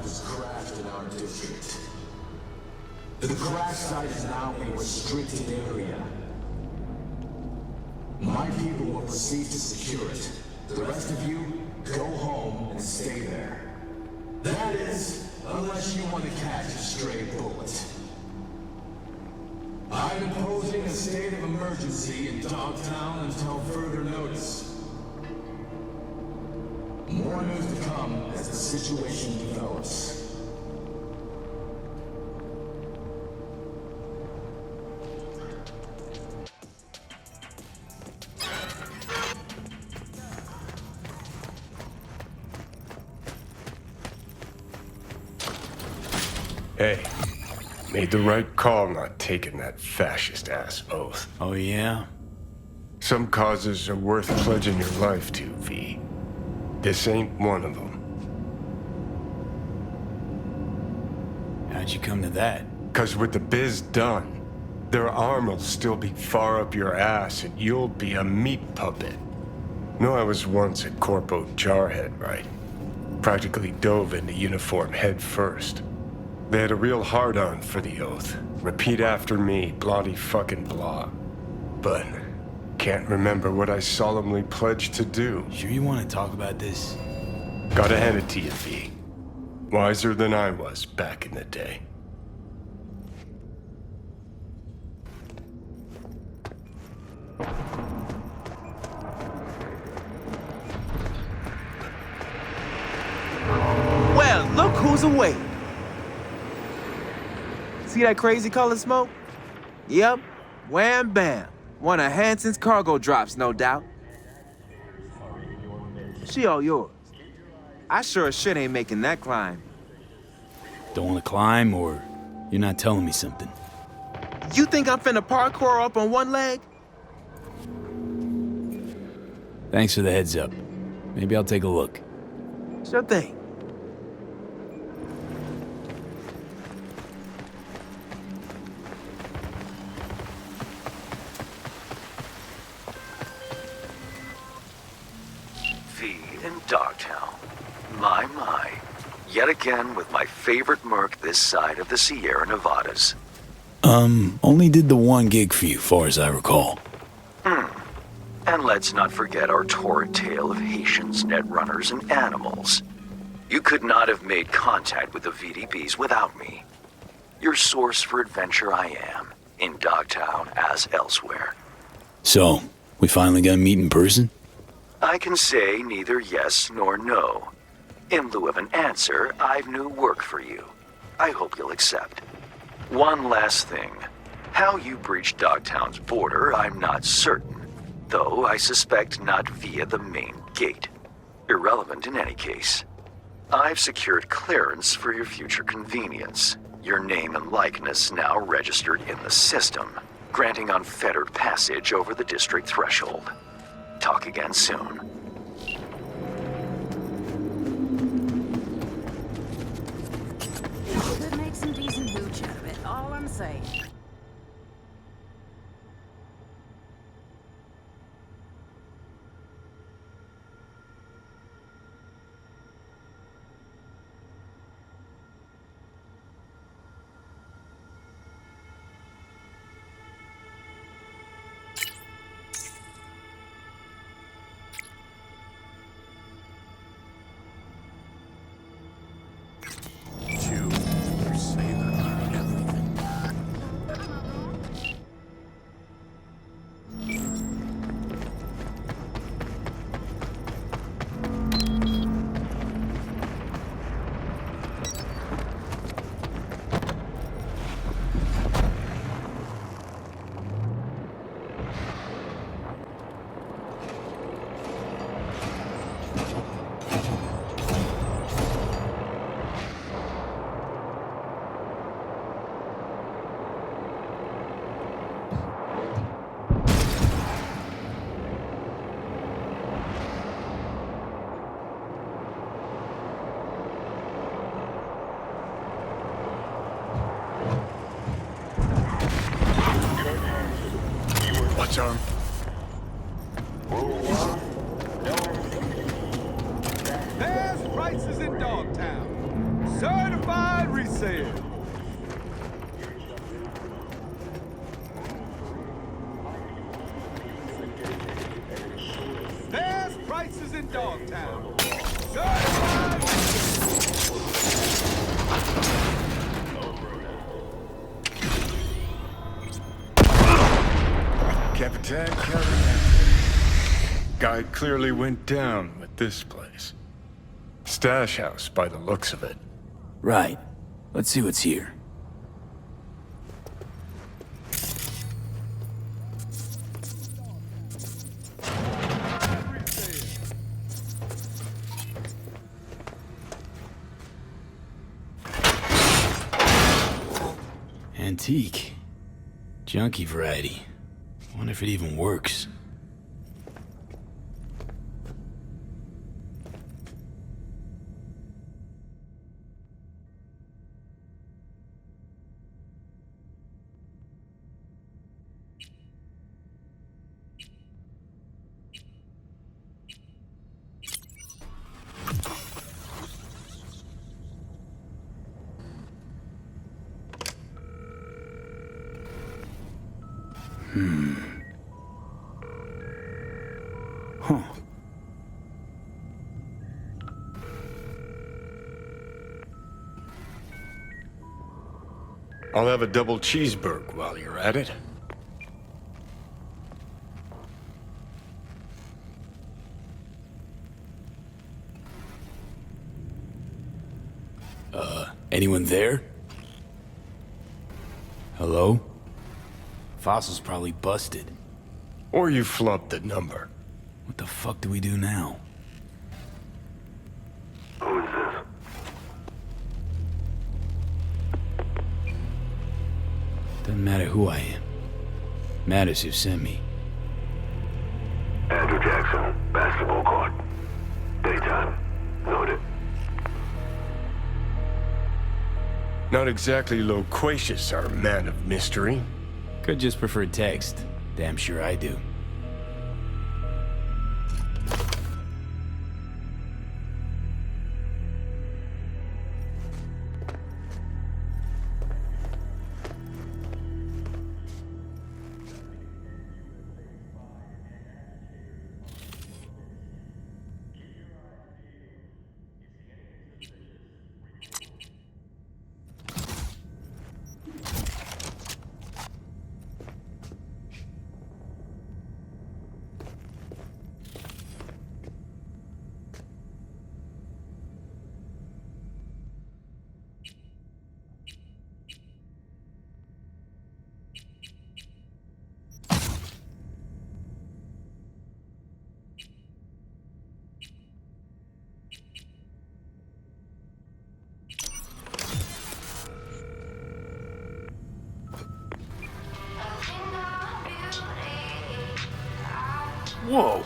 has crashed in our district. The crash site is now a restricted area. My people will proceed to secure it. The rest of you, go home and stay there. That is, unless you want to catch a stray bullet. I'm imposing a state of emergency in Dogtown until further notice. More news to come as the situation develops. Hey, made the right call not taking that fascist-ass oath. Oh, yeah? Some causes are worth pledging your life to, V. This ain't one of them. How'd you come to that? 'Cause with the biz done, their arm will still be far up your ass and you'll be a meat puppet. No, I was once a corpo jarhead, right? Practically dove into uniform head first. They had a real hard-on for the oath. Repeat after me, bloody fucking blah. But can't remember what I solemnly pledged to do. Sure you want to talk about this? Gotta hand it to you, V. Wiser than I was back in the day. Well, look who's awake. See that crazy color smoke? Yep, wham bam. One of Hanson's cargo drops, no doubt. She all yours. I sure as shit ain't making that climb. Don't want to climb, or you're not telling me something? You think I'm finna parkour up on one leg? Thanks for the heads up. Maybe I'll take a look. Sure thing. In Dogtown. My. Yet again with my favorite merc this side of the Sierra Nevadas. Only did the one gig for you, far as I recall. And let's not forget our torrid tale of Haitians, netrunners, and animals. You could not have made contact with the VDBs without me. Your source for adventure I am, in Dogtown as elsewhere. So, we finally gonna meet in person? I can say neither yes nor no. In lieu of an answer, I've new work for you. I hope you'll accept. One last thing. How you breached Dogtown's border, I'm not certain. Though I suspect not via the main gate. Irrelevant in any case. I've secured clearance for your future convenience. Your name and likeness now registered in the system, granting unfettered passage over the district threshold. Talk again soon. Could make some decent hooch out of it, all I'm saying. What's on? There's prices in Dogtown. Certified resale. Best prices in Dogtown. Certified. Capitan Kelly. Guy clearly went down with this place. Stash house by the looks of it. Right. Let's see what's here. Antique. Junky variety. Wonder if it even works. Huh. I'll have a double cheeseburger while you're at it. Anyone there? Hello? Fossil's probably busted. Or you flubbed the number. What the fuck do we do now? Who is this? Doesn't matter who I am. Matters who sent me. Andrew Jackson, basketball court. Daytime. Noted. Not exactly loquacious, our man of mystery. Could just prefer text. Damn sure I do. Whoa!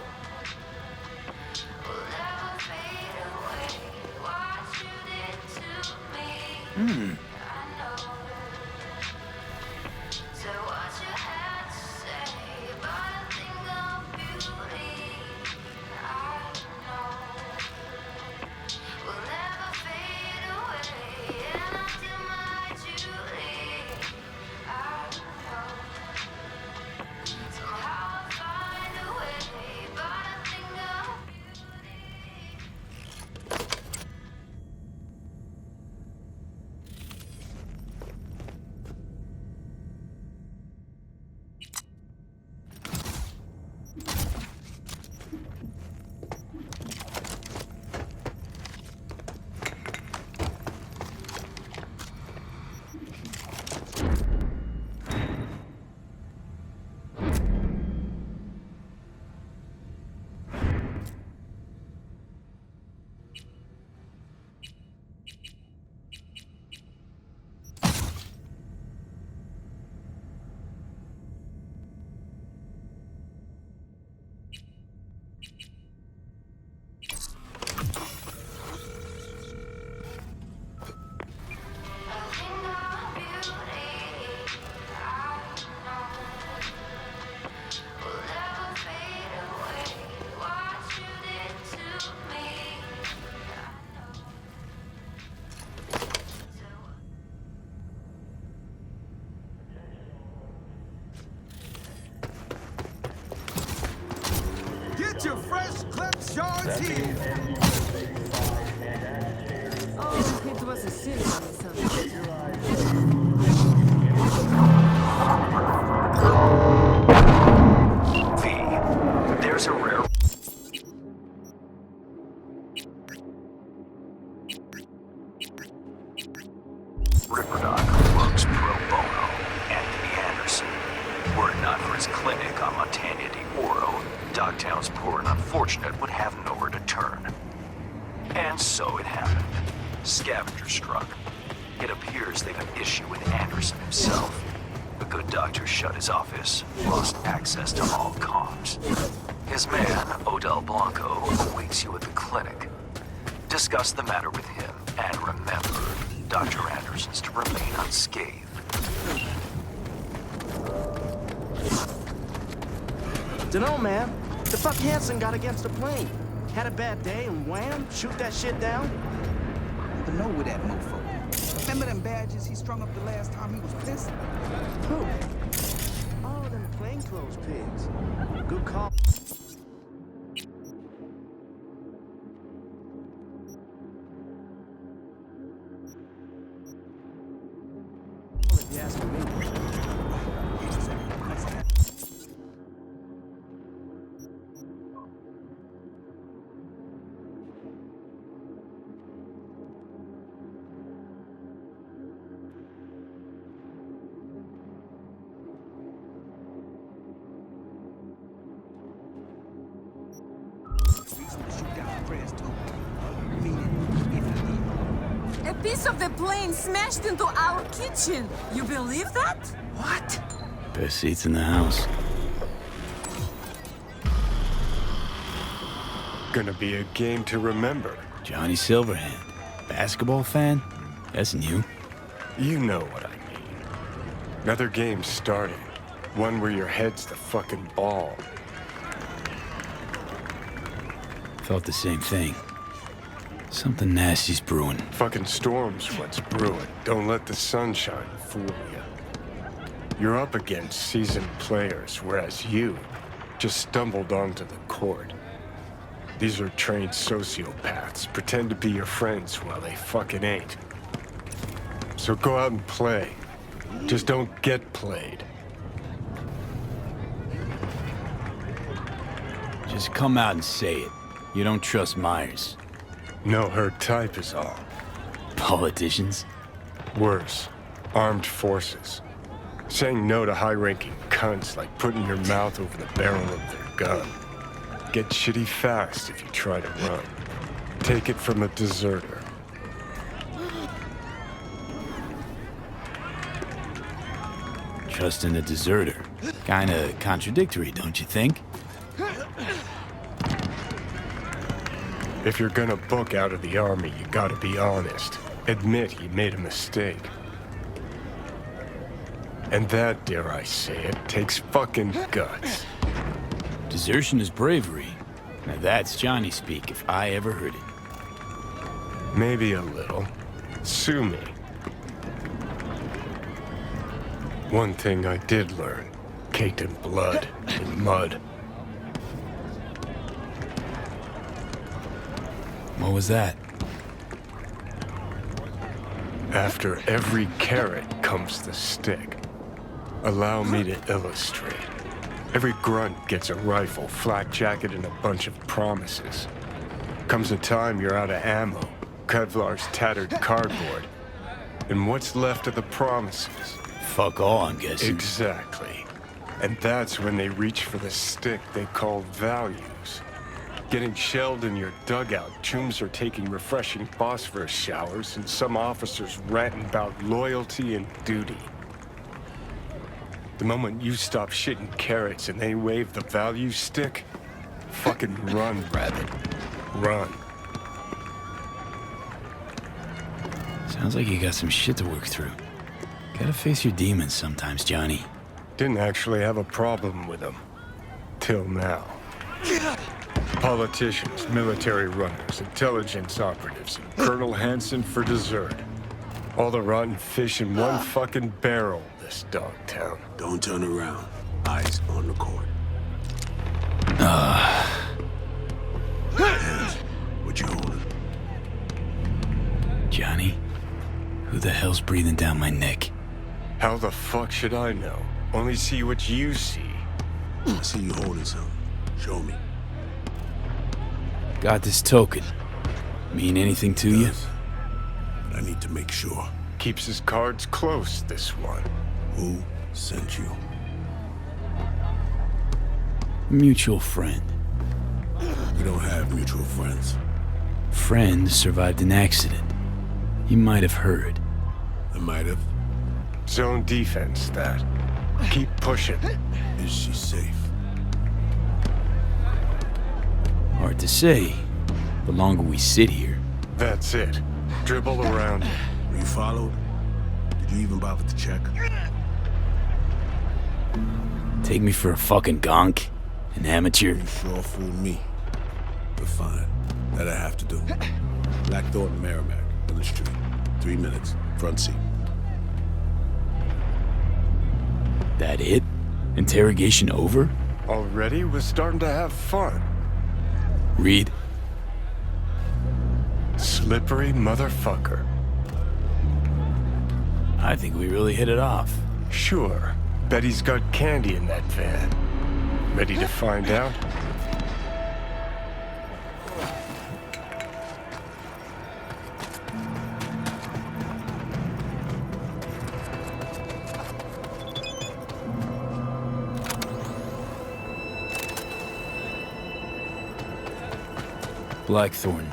Guards here! Oh, it was a silly misunderstanding. V, there's a rare... Ripperdoc works pro bono. Anthony Anderson. Were it not for his clinic on Montana de Oro, Dogtown's poor and unfortunate would have nowhere to turn. And so it happened. Scavenger struck. It appears they've an issue with Anderson himself. The good doctor shut his office, lost access to all comms. His man, Odell Blanco, awaits you at the clinic. Discuss the matter with him, and remember, Dr. Anderson's to remain unscathed. Dunno, man. The fuck Hanson got against a plane. Had a bad day and wham, shoot that shit down. Never know where that mofo. Remember them badges he strung up the last time he was pissed? Who? Oh, them plainclothes pigs. Good call. If you ask me. A piece of the plane smashed into our kitchen. You believe that? What? Best seats in the house. Gonna be a game to remember. Johnny Silverhand. Basketball fan? That's new. You know what I mean. Another game started. One where your head's the fucking ball. Felt the same thing. Something nasty's brewing. Fucking storm's what's brewing. Don't let the sunshine fool you. You're up against seasoned players, whereas you just stumbled onto the court. These are trained sociopaths. Pretend to be your friends while they fucking ain't. So go out and play. Just don't get played. Just come out and say it. You don't trust Myers. No, her type is all. Politicians? Worse, armed forces. Saying no to high-ranking cunts like putting your mouth over the barrel of their gun. Get shitty fast if you try to run. Take it from a deserter. Trusting a deserter. Kinda contradictory, don't you think? If you're gonna book out of the army, you gotta be honest. Admit you made a mistake. And that, dare I say it, takes fucking guts. Desertion is bravery. Now that's Johnny speak if I ever heard it. Maybe a little. Sue me. One thing I did learn, caked in blood and mud. What was that? After every carrot comes the stick. Allow me to illustrate. Every grunt gets a rifle, flak jacket, and a bunch of promises. Comes a time you're out of ammo, Kevlar's tattered cardboard. And what's left of the promises? Fuck all, I'm guessing. Exactly. And that's when they reach for the stick they call values. Getting shelled in your dugout, chooms are taking refreshing phosphorus showers, and some officers ranting about loyalty and duty. The moment you stop shitting carrots and they wave the value stick, fucking run, rabbit. Run. Sounds like you got some shit to work through. Gotta face your demons sometimes, Johnny. Didn't actually have a problem with them. Till now. Politicians, military runners, intelligence operatives, and Colonel Hanson for dessert. All the rotten fish in one fucking barrel, this dog town. Don't turn around. Eyes on the court. Johnny? Who the hell's breathing down my neck? How the fuck should I know? Only see what you see. I see you holding something. Show me. Got this token. Mean anything to you? But I need to make sure. Keeps his cards close, this one. Who sent you? Mutual friend. We don't have mutual friends. Friend survived an accident. You might have heard. I might have. Zone defense, that. Keep pushing. Is she safe? Hard to say. The longer we sit here. That's it. Dribble around. Were you followed? Did you even bother to check? Take me for a fucking gonk? An amateur? You sure fooled me. But fine. That I have to do. Black Thornton Merrimack, on the street. 3 minutes. Front seat. That it? Interrogation over? Already? We're starting to have fun. Reed? Slippery motherfucker. I think we really hit it off. Sure. Bet he's got candy in that van. Ready to find out? Blackthorn.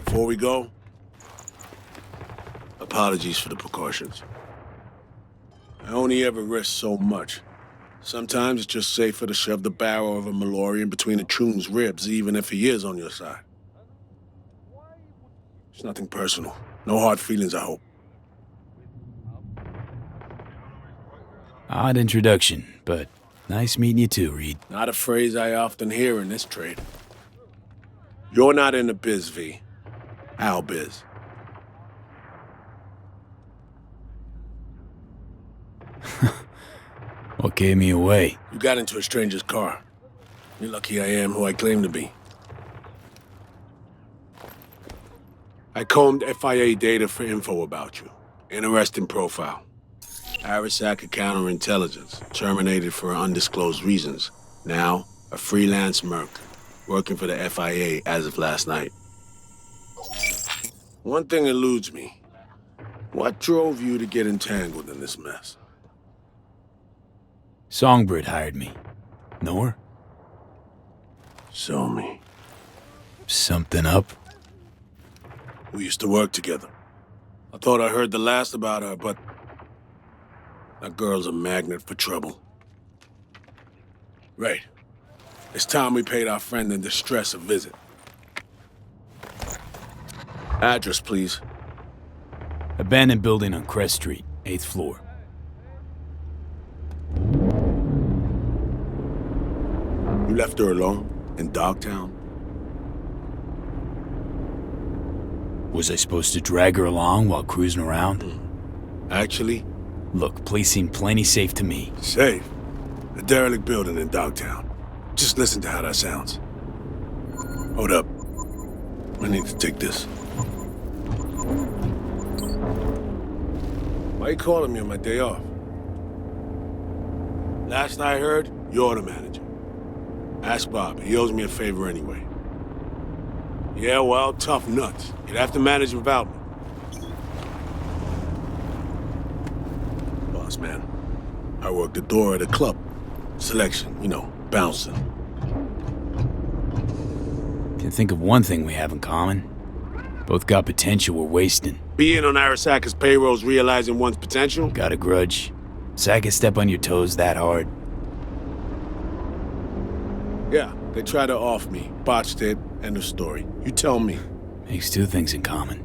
Before we go, apologies for the precautions. I only ever risk so much. Sometimes it's just safer to shove the barrel of a Malorian between a troon's ribs, even if he is on your side. It's nothing personal. No hard feelings, I hope. Odd introduction, but nice meeting you too, Reed. Not a phrase I often hear in this trade. You're not in the biz, V. Our biz. What gave me away? You got into a stranger's car. You're lucky I am who I claim to be. I combed FIA data for info about you. Interesting profile. Arasac counterintelligence, terminated for undisclosed reasons. Now, a freelance merc, working for the FIA as of last night. One thing eludes me. What drove you to get entangled in this mess? Songbird hired me. Know her? Show me. Something up? We used to work together. I thought I heard the last about her, but that girl's a magnet for trouble. Right. It's time we paid our friend in distress a visit. Address, please. Abandoned building on Crest Street, 8th floor. You left her alone in Dogtown? Was I supposed to drag her along while cruising around? Actually? Look, place seemed plenty safe to me. Safe? A derelict building in Dogtown. Just listen to how that sounds. Hold up. I need to take this. Why you calling me on my day off? Last I heard, you're the manager. Ask Bob. He owes me a favor anyway. Yeah, well, tough nuts. You'd have to manage without me. Boss man, I work the door at a club. Selection, you know, bouncing. Can think of one thing we have in common. Both got potential we're wasting. Being on Arasaka's payroll's realizing one's potential? Got a grudge. Saka step on your toes that hard. Yeah, they tried to off me. Botched it. End of story. You tell me. Makes two things in common.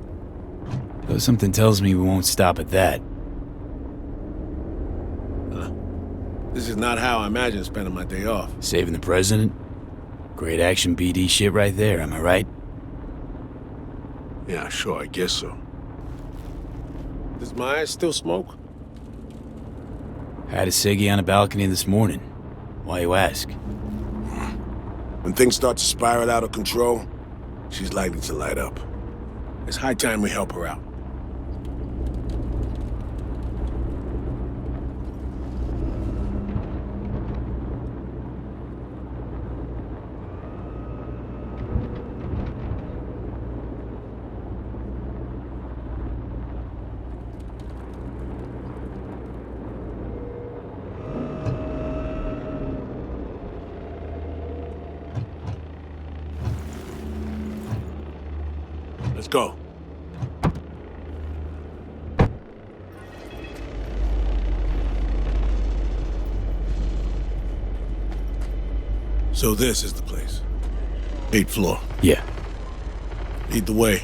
Though something tells me we won't stop at that. This is not how I imagine spending my day off. Saving the president? Great action BD shit right there, am I right? Yeah, sure, I guess so. Does Myers still smoke? Had a ciggy on a balcony this morning. Why you ask? When things start to spiral out of control, she's likely to light up. It's high time we help her out. Let's go. So this is the place. 8th floor. Yeah. Lead the way.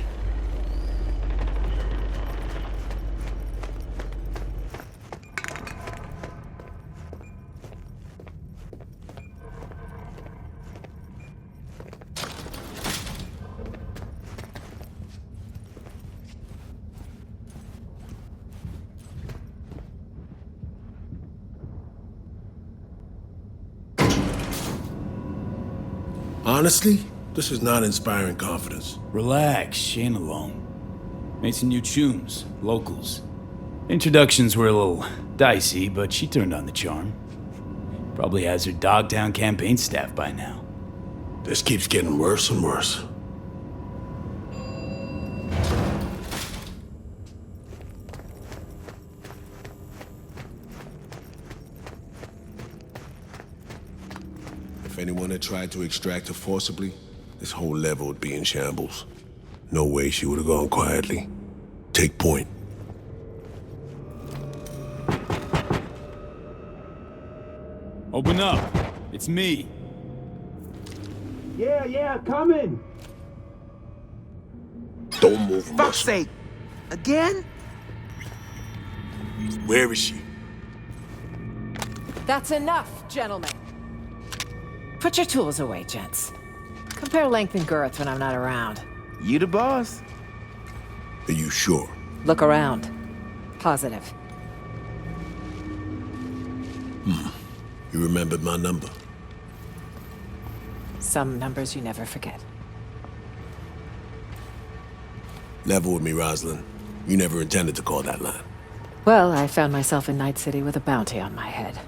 Honestly, this is not inspiring confidence. Relax, she ain't alone. Made some new tunes, locals. Introductions were a little dicey, but she turned on the charm. Probably has her Dogtown campaign staff by now. This keeps getting worse and worse. If anyone had tried to extract her forcibly, this whole level would be in shambles. No way she would have gone quietly. Take point. Open up. It's me. Yeah, coming. Don't move, Fuck's muscle. sake! Again? Where is she? That's enough, gentlemen. Put your tools away, gents. Compare length and girth when I'm not around. You the boss? Are you sure? Look around. Positive. You remembered my number. Some numbers you never forget. Level with me, Rosalind. You never intended to call that line. Well, I found myself in Night City with a bounty on my head.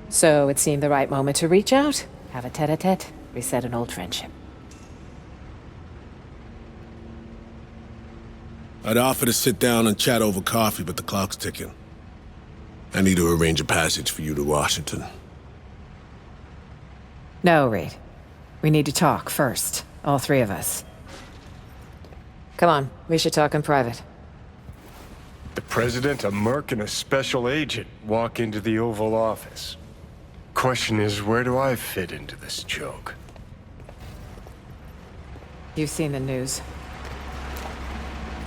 So it seemed the right moment to reach out, have a tete-a-tete, reset an old friendship. I'd offer to sit down and chat over coffee, but the clock's ticking. I need to arrange a passage for you to Washington. No, Reed. We need to talk first, all three of us. Come on, we should talk in private. The president, a merc, and a special agent walk into the Oval Office. Question is, where do I fit into this joke? You've seen the news.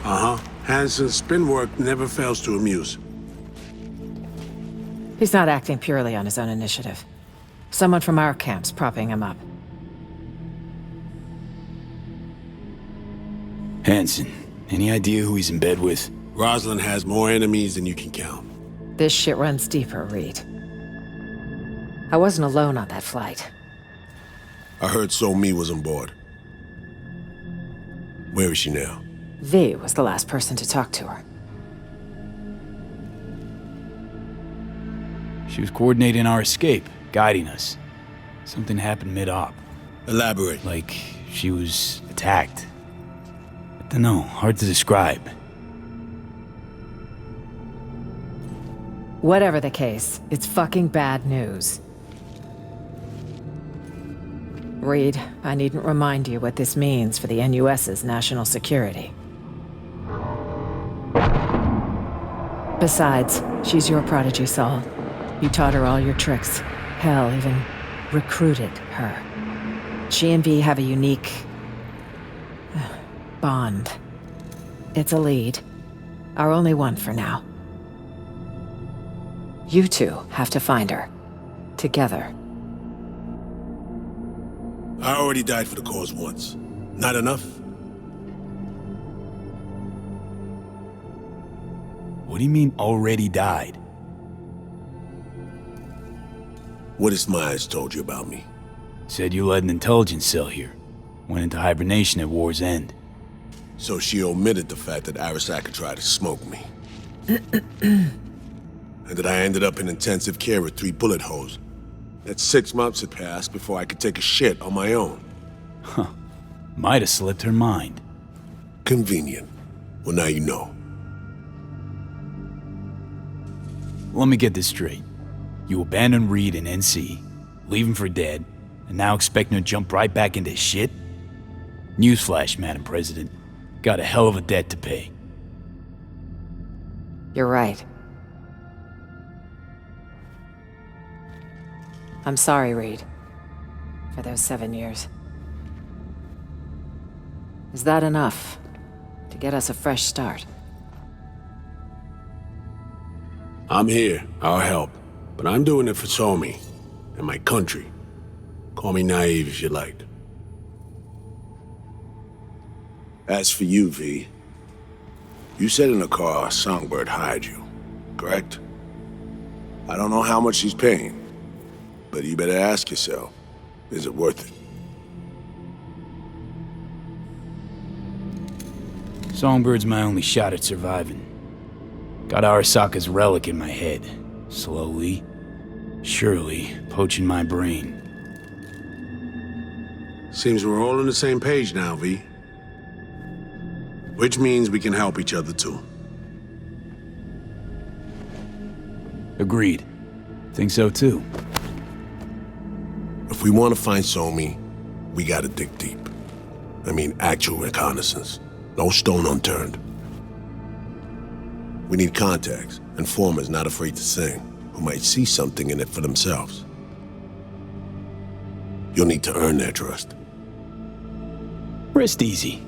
Uh-huh. Hansen's spin work never fails to amuse. He's not acting purely on his own initiative. Someone from our camp's propping him up. Hansen, any idea who he's in bed with? Rosalind has more enemies than you can count. This shit runs deeper, Reed. I wasn't alone on that flight. I heard So-Mi was on board. Where is she now? V was the last person to talk to her. She was coordinating our escape, guiding us. Something happened mid-op. Elaborate. Like she was attacked. I don't know, hard to describe. Whatever the case, it's fucking bad news. Reed, I needn't remind you what this means for the NUS's national security. Besides, she's your prodigy, Saul. You taught her all your tricks. Hell, even recruited her. She and V have a unique bond. It's a lead. Our only one for now. You two have to find her. Together. I already died for the cause once. Not enough? What do you mean, already died? What has Myers told you about me? Said you led an intelligence cell here. Went into hibernation at war's end. So she omitted the fact that Arasaka tried to smoke me. And that I ended up in intensive care with 3 bullet holes. That 6 months had passed before I could take a shit on my own. Huh. Might have slipped her mind. Convenient. Well, now you know. Let me get this straight. You abandoned Reed and NC, leave him for dead, and now expecting to jump right back into shit? Newsflash, Madam President. Got a hell of a debt to pay. You're right. I'm sorry, Reed, for those 7 years. Is that enough to get us a fresh start? I'm here. I'll help. But I'm doing it for Somi and my country. Call me naive if you like. As for you, V, you said in the car Songbird hired you, correct? I don't know how much she's paying, but you better ask yourself, is it worth it? Songbird's my only shot at surviving. Got Arasaka's relic in my head. Slowly, surely, poaching my brain. Seems we're all on the same page now, V. Which means we can help each other too. Agreed. Think so too. If we want to find Somi, we gotta dig deep. I mean, actual reconnaissance. No stone unturned. We need contacts, informers not afraid to sing, who might see something in it for themselves. You'll need to earn their trust. Rest easy.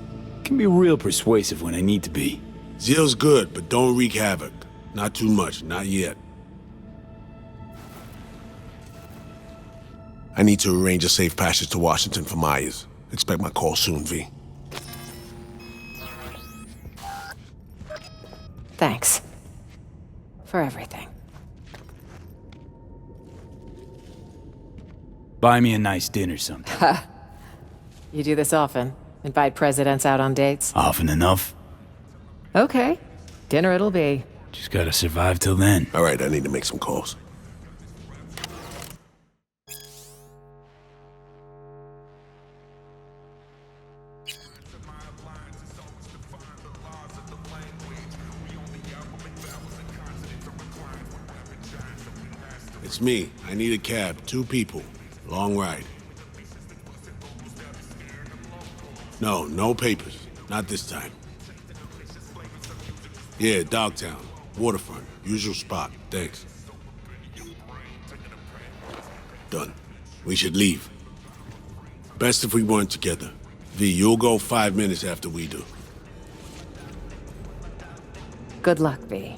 Can be real persuasive when I need to be. Zeal's good, but don't wreak havoc. Not too much, not yet. I need to arrange a safe passage to Washington for Myers. Expect my call soon, V. Thanks. For everything. Buy me a nice dinner sometime. You do this often? Invite presidents out on dates? Often enough. Okay. Dinner it'll be. Just gotta survive till then. All right, I need to make some calls. It's me. I need a cab. 2 people. Long ride. No papers. Not this time. Yeah, Dogtown. Waterfront. Usual spot. Thanks. Done. We should leave. Best if we weren't together. V, you'll go 5 minutes after we do. Good luck, V.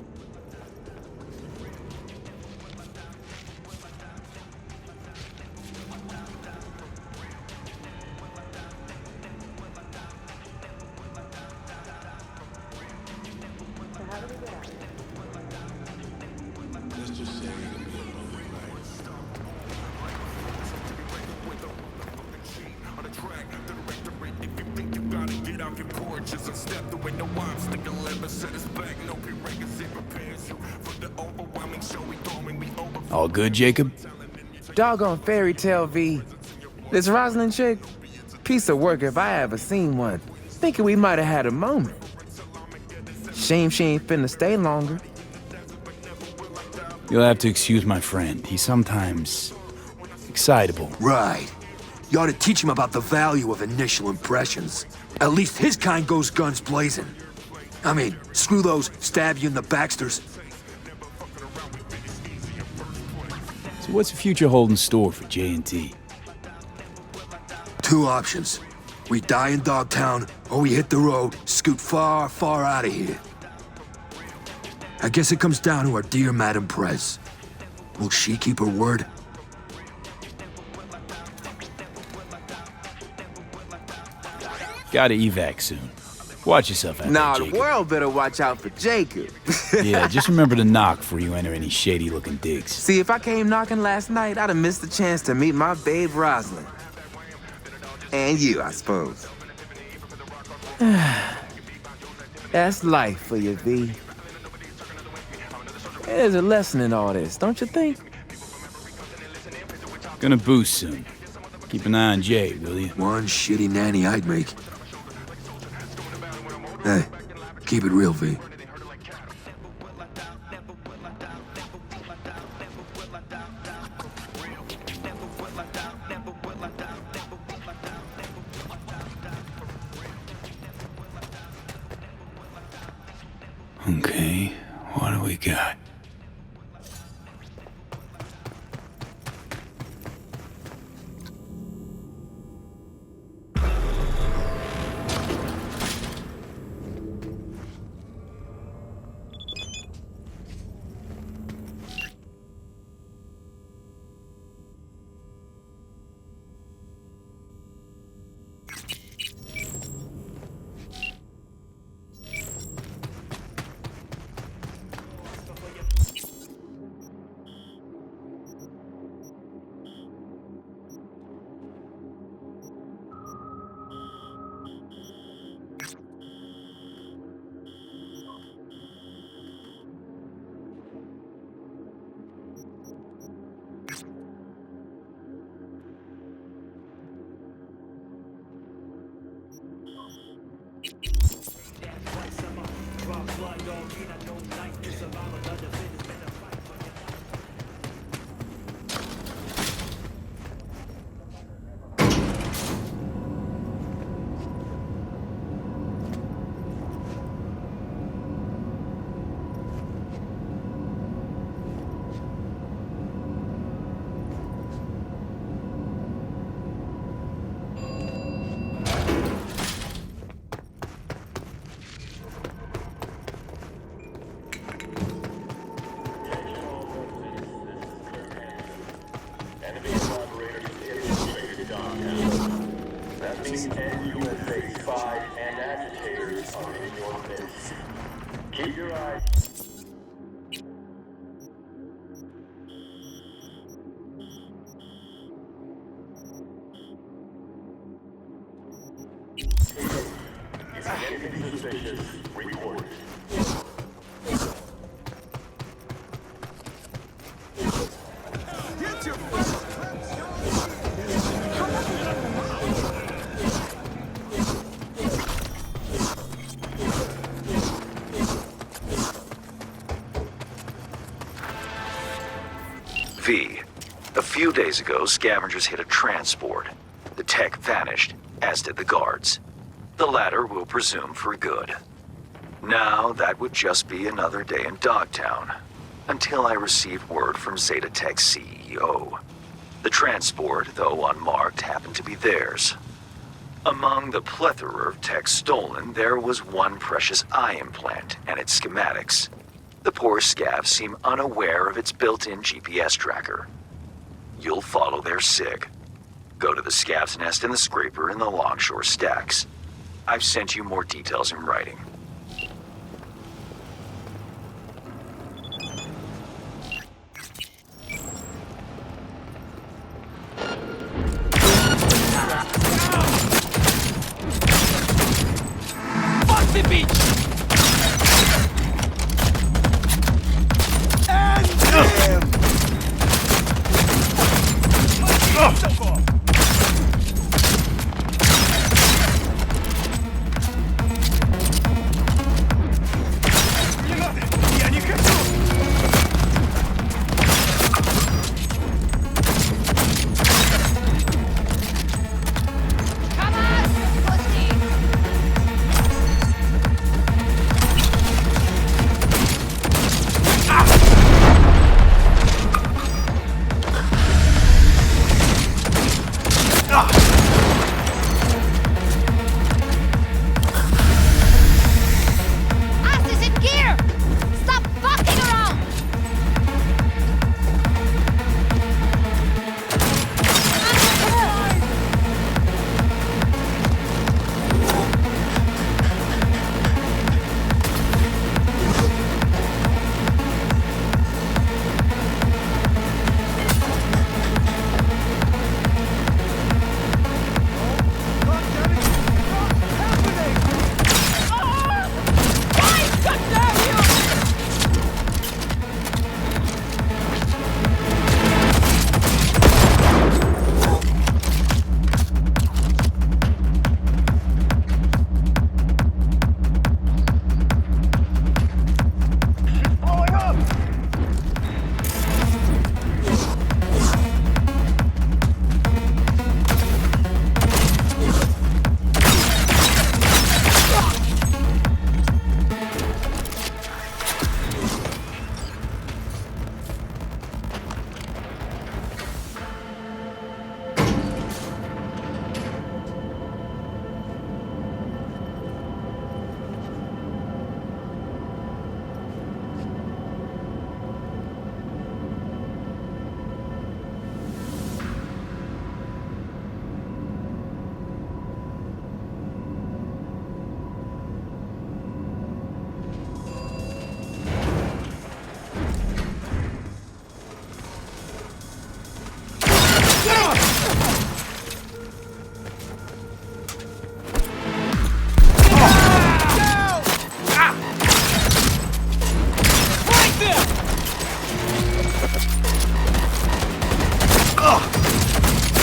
All good, Jacob? Doggone fairy tale, V. This Rosalind chick, piece of work if I ever seen one. Thinking we might have had a moment. Shame she ain't finna stay longer. You'll have to excuse my friend. He's sometimes excitable. Right. You ought to teach him about the value of initial impressions. At least his kind goes guns blazing. I mean, screw those stab you in the Baxters. So So what's the future hold in store for J&T? 2 options. We die in Dogtown, or we hit the road, scoot far, far out of here. I guess it comes down to our dear Madame Prez. Will she keep her word? Gotta evac soon. Watch yourself out Nah, there, the Jacob. world better watch out for Jacob. Yeah, just remember to knock before you enter any shady-looking digs. See, if I came knocking last night, I'd have missed the chance to meet my babe Rosalind. And you, I suppose. That's life for you, V. There's a lesson in all this, don't you think? Gonna boost soon. Keep an eye on Jay, will you? One shitty nanny I'd make. Hey, keep it real, V. Okay, what do we got? Keep your eyes. If anything suspicious, report. Get your V. A few days ago, scavengers hit a transport. The tech vanished, as did the guards. The latter we'll presume for good. Now, that would just be another day in Dogtown, until I received word from Zeta Tech's CEO. The transport, though unmarked, happened to be theirs. Among the plethora of tech stolen, there was one precious eye implant and its schematics. The poor scavs seem unaware of its built-in GPS tracker. You'll follow their SIG. Go to the scav's nest in the scraper in the Longshore Stacks. I've sent you more details in writing. Fuck the beach! And him!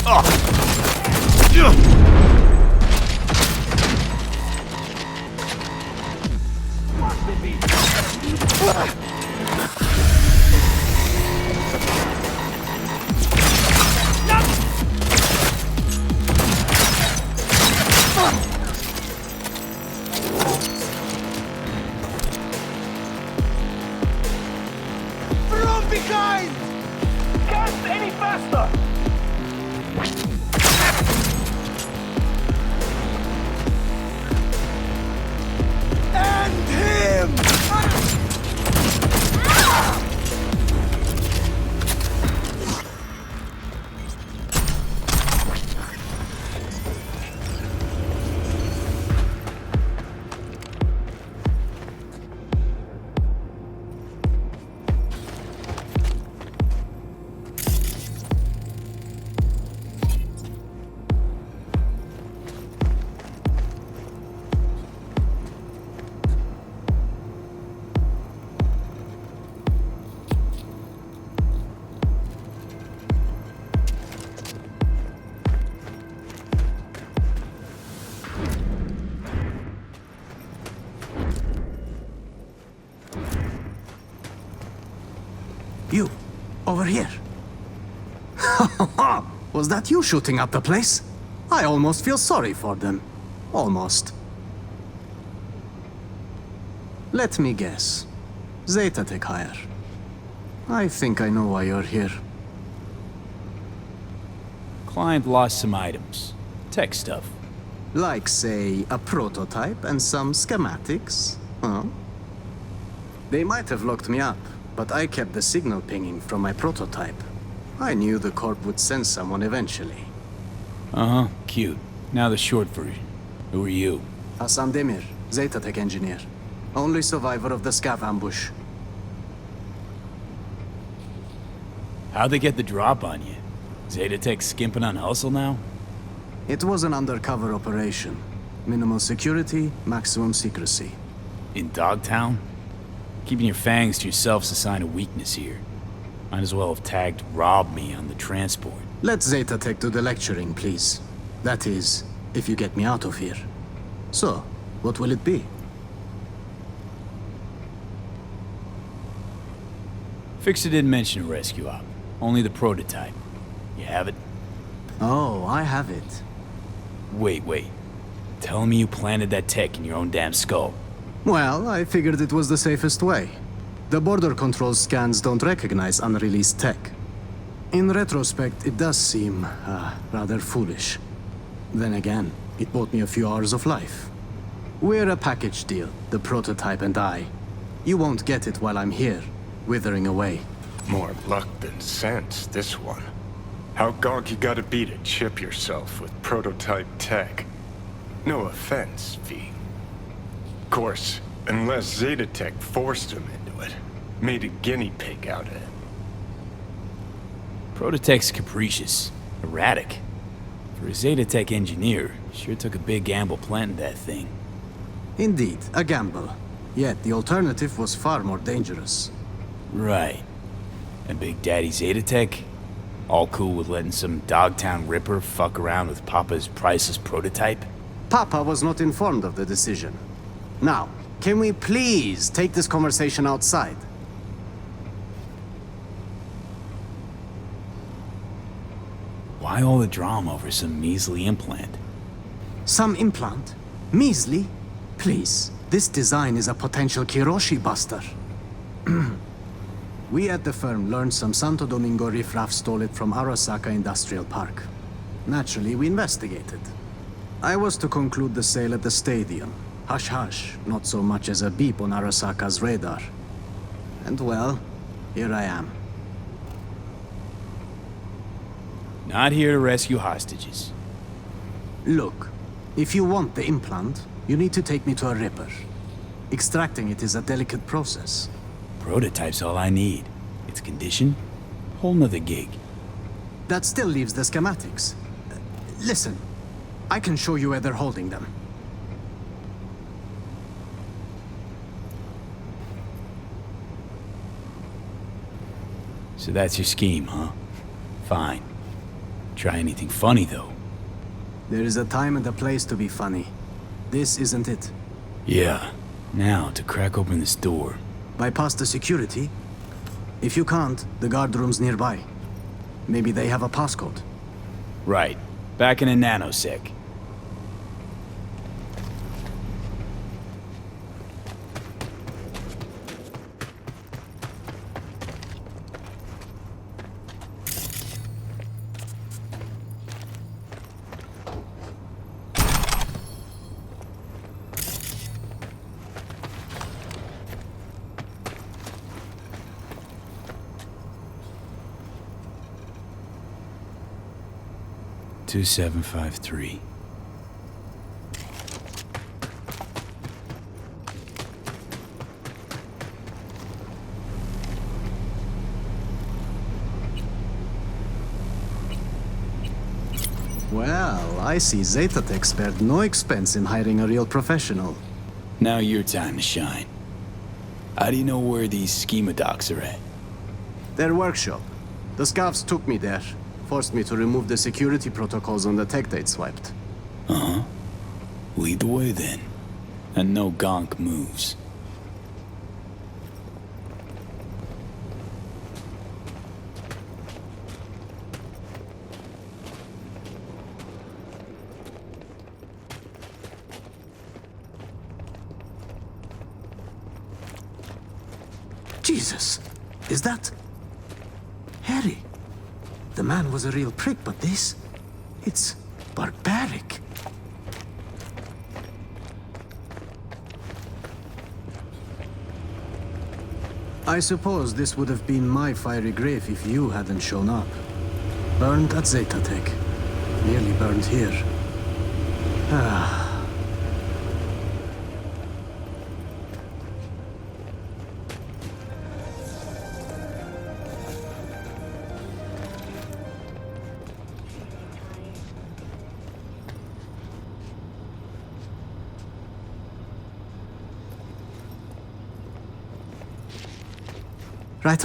From behind! Can't any faster! End him! You, over here. Was that you shooting up the place? I almost feel sorry for them. Almost. Let me guess. Zeta Tech hire. I think I know why you're here. Client lost some items. Tech stuff. Like, say, a prototype and some schematics, huh? They might have locked me up, but I kept the signal pinging from my prototype. I knew the Corp would send someone eventually. Uh-huh, cute. Now the short version. Who are you? Hassan Demir, Zeta Tech engineer. Only survivor of the scav ambush. How'd they get the drop on you? Zeta Tech skimping on hustle now? It was an undercover operation. Minimal security, maximum secrecy. In Dogtown? Keeping your fangs to yourself's a sign of weakness here. Might as well have tagged "rob me" on the transport. Let Zeta Tech do the lecturing, please. That is, if you get me out of here. So, what will it be? Fixer didn't mention a rescue op. Only the prototype. You have it? Oh, I have it. Wait. Tell me you planted that tech in your own damn skull. Well, I figured it was the safest way. The border control scans don't recognize unreleased tech. In retrospect, it does seem, rather foolish. Then again, it bought me a few hours of life. We're a package deal, the prototype and I. You won't get it while I'm here, withering away. More luck than sense, this one. How gog you gotta be to chip yourself with prototype tech? No offense, V. Of course, unless Zeta Tech forced him into it. Made a guinea pig out of it. Prototech's capricious. Erratic. For a Zeta Tech engineer, sure took a big gamble planting that thing. Indeed, a gamble. Yet the alternative was far more dangerous. Right. And Big Daddy Zeta Tech? All cool with letting some Dogtown ripper fuck around with Papa's priceless prototype? Papa was not informed of the decision. Now, can we please take this conversation outside? Why all the drama over some measly implant? Some implant? Measly? Please, this design is a potential Kiroshi buster. We at the firm learned some Santo Domingo riffraff stole it from Arasaka Industrial Park. Naturally, we investigated. I was to conclude the sale at the stadium. Hush-hush, not so much as a beep on Arasaka's radar. And well, here I am. Not here to rescue hostages. Look, if you want the implant, you need to take me to a ripper. Extracting it is a delicate process. Prototype's all I need. Its condition? Whole nother gig. That still leaves the schematics. Listen, I can show you where they're holding them. So that's your scheme, huh? Fine. Try anything funny, though. There is a time and a place to be funny. This isn't it. Yeah. Now, to crack open this door. Bypass the security? If you can't, the guard room's nearby. Maybe they have a passcode. Right. Back in a nanosec. Two 753. Well, I see Zetatech spared no expense in hiring a real professional. Now your time to shine. How do you know where these schema docs are at? Their workshop. The scavs took me there. Forced me to remove the security protocols on the tech they'd swiped. Uh-huh. Lead the way then. And no gonk moves. Jesus! Is that... Harry? The man was a real prick, but this... it's barbaric. I suppose this would have been my fiery grave if you hadn't shown up. Burned at Zetatech. Nearly burned here. Ah.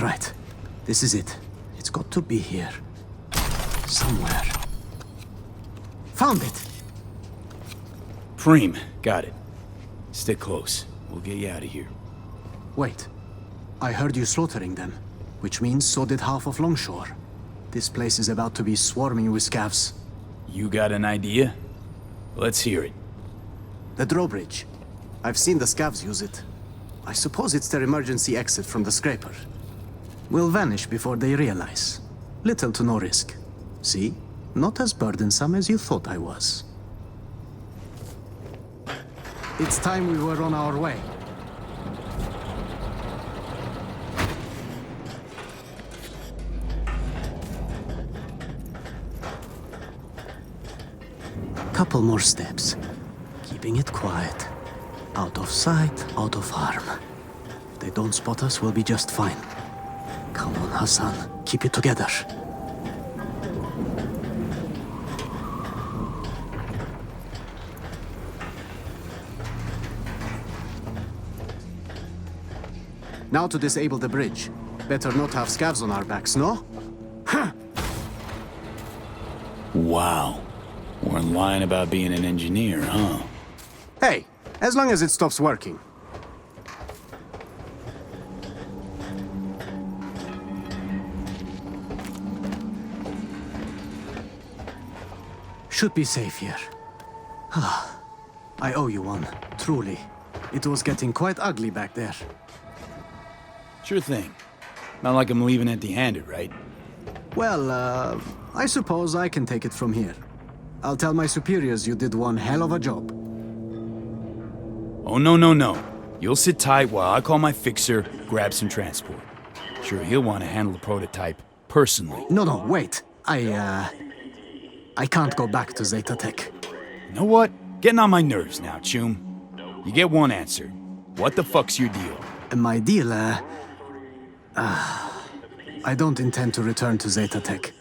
Right. This is it. It's got to be here. Somewhere. Found it! Preem, got it. Stick close. We'll get you out of here. Wait. I heard you slaughtering them, which means so did half of Longshore. This place is about to be swarming with scavs. You got an idea? Let's hear it. The drawbridge. I've seen the scavs use it. I suppose it's their emergency exit from the scraper. We'll vanish before they realize. Little to no risk. See? Not as burdensome as you thought I was. It's time we were on our way. Couple more steps. Keeping it quiet. Out of sight, out of harm. If they don't spot us, we'll be just fine. Come on, Hassan. Keep it together. Now to disable the bridge. Better not have scavs on our backs, no? Wow. Weren't lying about being an engineer, huh? Hey, as long as it stops working. Should be safe here. I owe you one, truly. It was getting quite ugly back there. Sure thing. Not like I'm leaving empty-handed, right? Well, I suppose I can take it from here. I'll tell my superiors you did one hell of a job. Oh, no. You'll sit tight while I call my fixer, grab some transport. Sure, he'll want to handle the prototype personally. No, wait. I can't go back to Zetatech. You know what? Getting on my nerves now, Chum. You get one answer. What the fuck's your deal? My deal, I don't intend to return to Zetatech.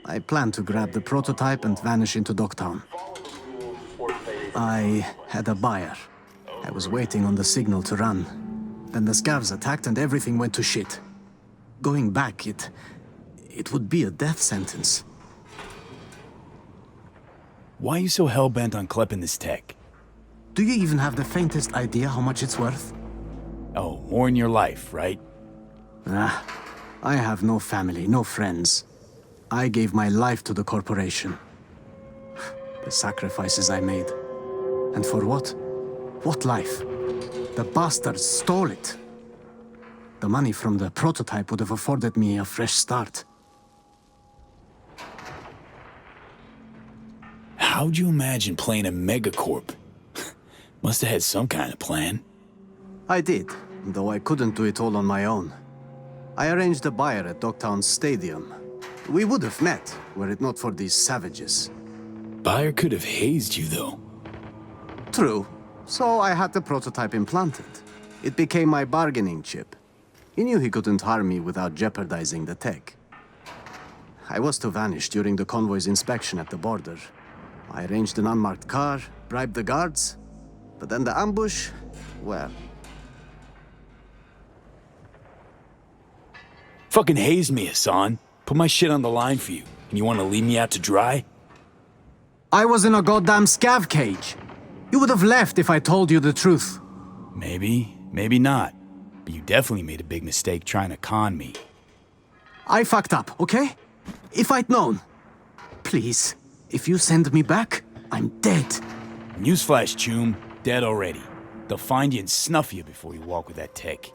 I plan to grab the prototype and vanish into Dogtown. I had a buyer. I was waiting on the signal to run. Then the scavs attacked and everything went to shit. Going back, it would be a death sentence. Why are you so hell-bent on klepping this tech? Do you even have the faintest idea how much it's worth? Oh, more in your life, right? Ah, I have no family, no friends. I gave my life to the corporation. The sacrifices I made. And for what? What life? The bastards stole it. The money from the prototype would have afforded me a fresh start. How'd you imagine playing a megacorp? Must have had some kind of plan. I did, though I couldn't do it all on my own. I arranged a buyer at Dogtown Stadium. We would have met, were it not for these savages. Buyer could have hazed you, though. True. So I had the prototype implanted. It became my bargaining chip. He knew he couldn't harm me without jeopardizing the tech. I was to vanish during the convoy's inspection at the border. I arranged an unmarked car, bribed the guards, but then the ambush, well... Fucking hazed me, Hassan. Put my shit on the line for you, and you want to leave me out to dry? I was in a goddamn scav cage. You would have left if I told you the truth. Maybe, maybe not. But you definitely made a big mistake trying to con me. I fucked up, okay? If I'd known. Please, if you send me back, I'm dead. Newsflash, Choom. Dead already. They'll find you and snuff you before you walk with that tech.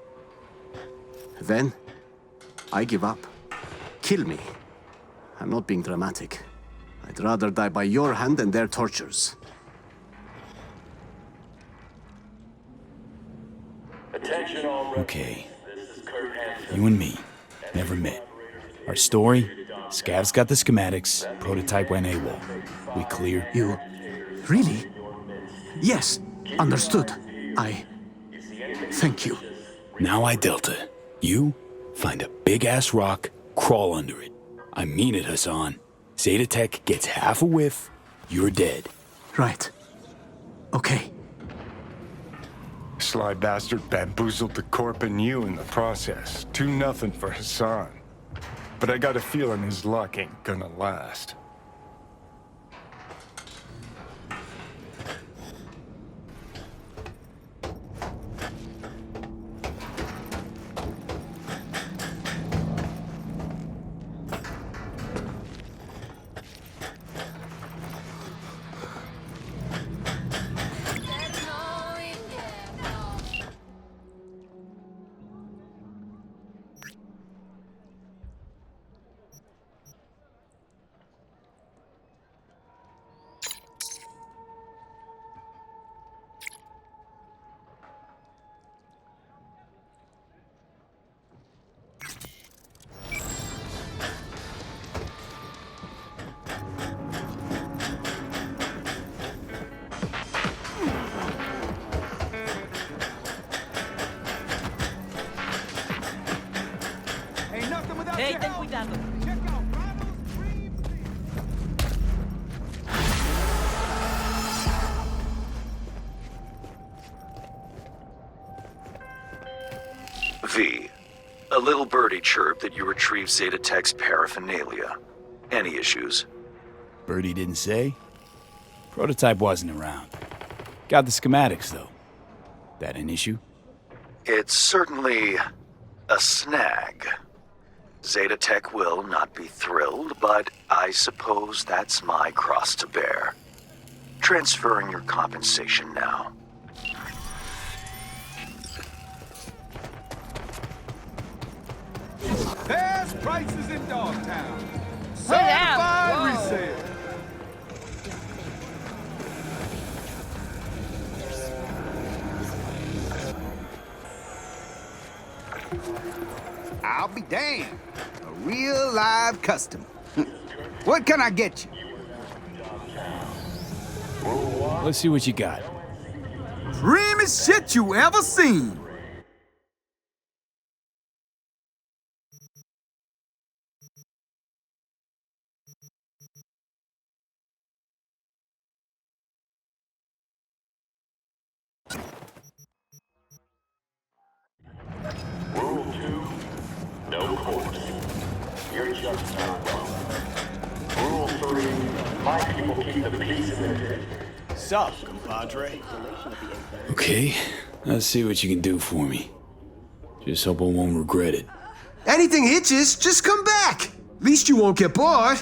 Then, I give up. Kill me. I'm not being dramatic. I'd rather die by your hand than their tortures. Okay. You and me. Never met. Our story? Scav's got the schematics. Prototype went AWOL. We clear? You... really? Yes. Understood. Thank you. Now I Delta. You find a big-ass rock, crawl under it. I mean it, Hassan. Zeta Tech gets half a whiff, you're dead. Right. Okay. Sly bastard bamboozled the corp and you in the process. 2-0 for Hassan. But I got a feeling his luck ain't gonna last. Hey, ten cuidado. V. A little birdie chirped that you retrieved Zeta Tech's paraphernalia. Any issues? Birdie didn't say. Prototype wasn't around. Got the schematics, though. That an issue? It's certainly a snag. Zeta Tech will not be thrilled, but I suppose that's my cross to bear. Transferring your compensation now. Best prices in Dogtown. Certified resale. I'll be damned. A real live customer. What can I get you? Let's see what you got. Creamiest shit you ever seen. Rule 2, no course. You're just not welcome. Rule 3, Sup, compadre? Okay, let's see what you can do for me. Just hope I won't regret it. Anything hitches, just come back. At least you won't get bored.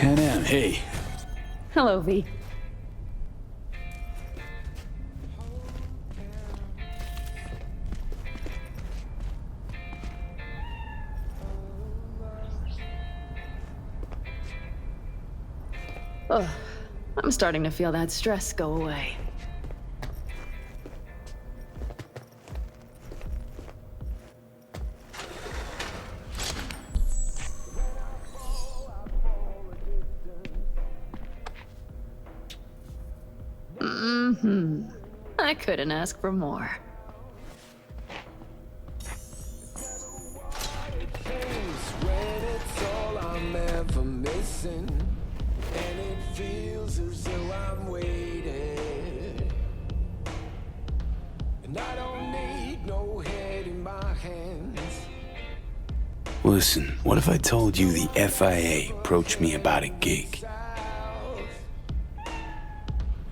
Panam, hey. Hello, V. Ugh, I'm starting to feel that stress go away. I couldn't ask for more. Listen, what if I told you the FIA approached me about a gig?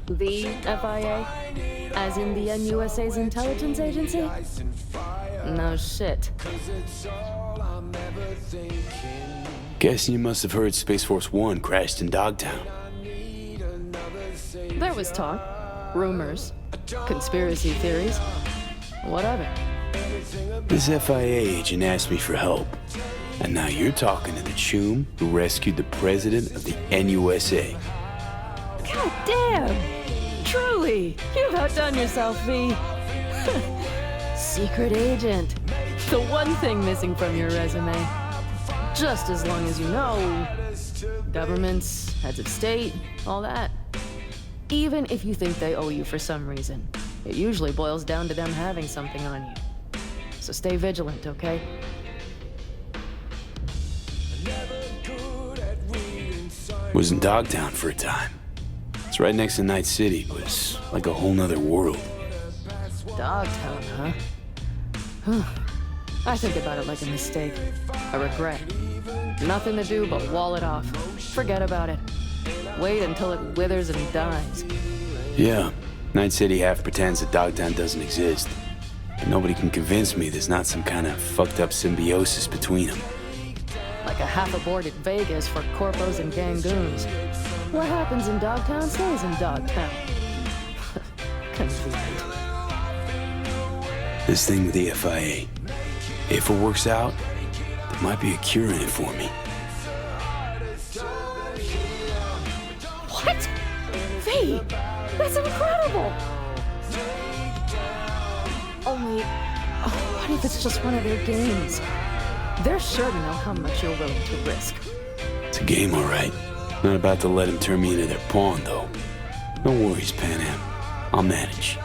The FIA? As in the USA's intelligence agency? No shit. Guessing you must have heard Space Force 1 crashed in Dogtown. There was talk, rumors, conspiracy theories, whatever. This FIA agent asked me for help. And now you're talking to the chum who rescued the president of the NUSA. God damn! Truly, you've outdone yourself, V. Secret agent. The one thing missing from your resume. Just as long as you know. Governments, heads of state, all that. Even if you think they owe you for some reason, it usually boils down to them having something on you. So stay vigilant, okay? Was in Dogtown for a time. It's right next to Night City, but it's like a whole nother world. Dogtown, huh? Huh. I think about it like a mistake. A regret. Nothing to do but wall it off. Forget about it. Wait until it withers and dies. Yeah, Night City half pretends that Dogtown doesn't exist. But nobody can convince me there's not some kind of fucked up symbiosis between them. Like a half-aborted Vegas for corpos and gangoons. What happens in Dogtown stays in Dogtown. Convenient. This thing with the FIA, if it works out, there might be a cure in it for me. What? V, that's incredible! Only, what if it's just one of their games? They're sure to know how much you're willing to risk. It's a game, all right. Not about to let them turn me into their pawn, though. No worries, Pan Am. I'll manage.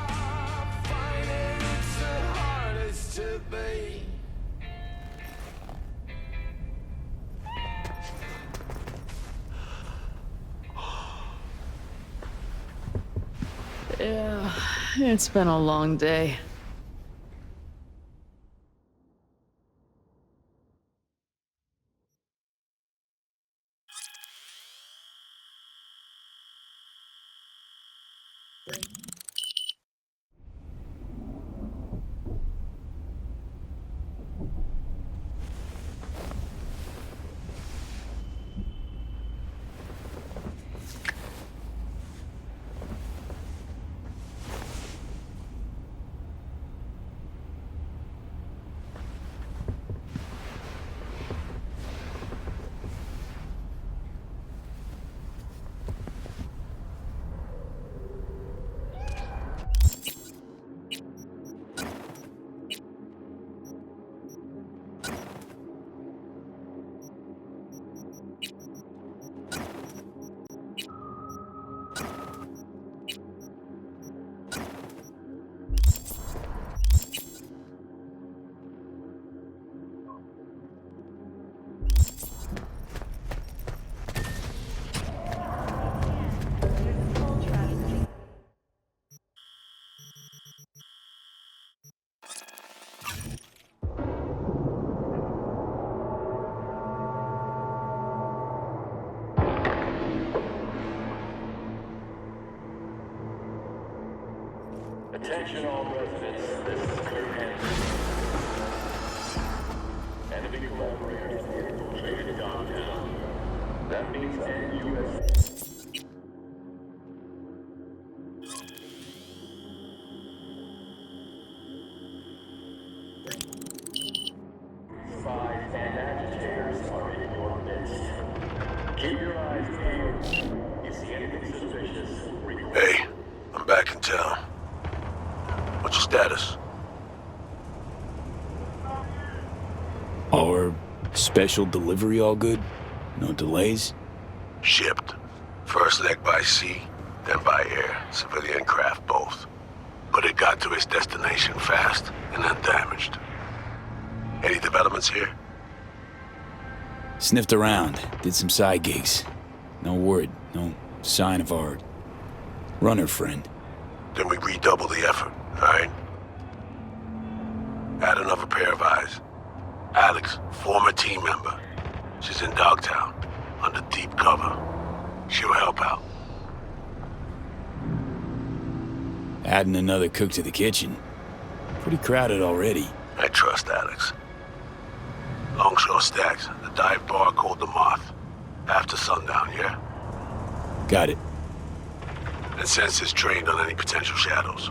Yeah, it's been a long day. Attention all residents, this is Kurt Anderson. Enemy collaborators are infiltrated downtown. That means NUSA. Spies and agitators are in your midst. Keep your eyes peeled. You see anything suspicious? Hey, I'm back in town. What's your status? Our special delivery all good? No delays? Shipped. First leg by sea, then by air. Civilian craft both. But it got to its destination fast and undamaged. Any developments here? Sniffed around, did some side gigs. No word, no sign of our runner friend. Then we redouble the effort, alright? Add another pair of eyes. Alex, former team member. She's in Dogtown, under deep cover. She'll help out. Adding another cook to the kitchen. Pretty crowded already. I trust Alex. Longshore Stacks, the dive bar called the Moth. After sundown, yeah? Got it. And Sense is trained on any potential shadows.